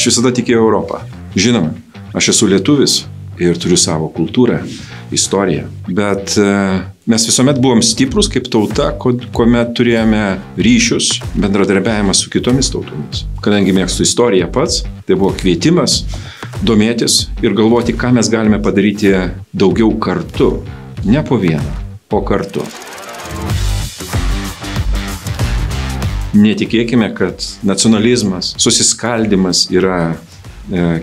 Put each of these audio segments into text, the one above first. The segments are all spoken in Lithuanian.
Aš visada tikėjau Europą. Žinoma, aš esu lietuvis ir turiu savo kultūrą, istoriją. Bet mes visuomet buvom stiprus kaip tauta, kuomet turėjome ryšius, bendradarbiavimą su kitomis tautomis. Kadangi mėgstu istoriją pats, tai buvo kvietimas domėtis ir galvoti, ką mes galime padaryti daugiau kartu. Ne po vieną, o kartu. Netikėkime, kad nacionalizmas, susiskaldimas yra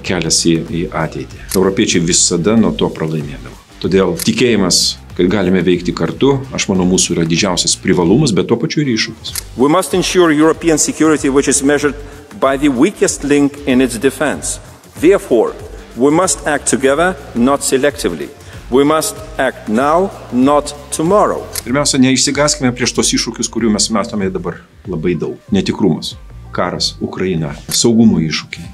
kelias į ateitį. Europiečiai visada nuo to pralaimėdavo. Todėl tikėjimas, kad galime veikti kartu, aš manau, mūsų yra didžiausias privalumas, bet tuo pačiu ir iššūkis. We must ensure European security which is measured by the weakest link in its defense. Therefore, we must act together, not selectively. We must act now, not tomorrow. Pirmiausia, neišsigąskime prieš tos iššūkius, kurių mes matome dabar labai daug. Netikrumas, karas, Ukraina, saugumo iššūkiai.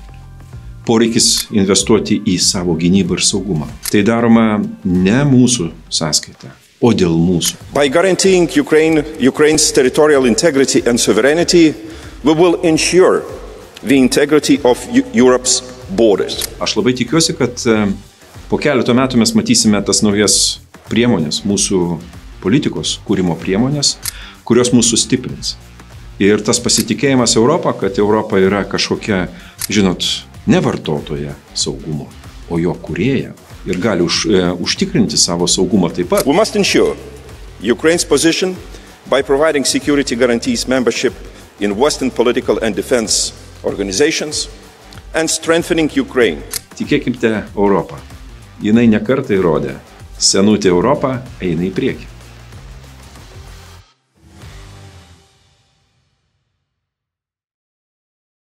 Poreikis investuoti į savo gynybą ir saugumą. Tai daroma ne mūsų sąskaita, o dėl mūsų. By guaranteeing Ukraine's territorial integrity and sovereignty, we will ensure the integrity of Europe's borders. Aš labai tikiuosi, kad po keleto metų mes matysime tas naujas priemonės, mūsų politikos kūrimo priemonės, kurios mūsų stiprins. Ir tas pasitikėjimas Europą, kad Europa yra kažkokia, žinot, ne vartotoja saugumo, o jo kūrėja ir gali užtikrinti savo saugumą taip pat. We must ensure Ukraine's position by providing security guarantees membership in Western political and defense organizations and strengthening Ukraine. Tikėkite Europą. Jinai nekartą įrodė, senutė Europa eina į priekį.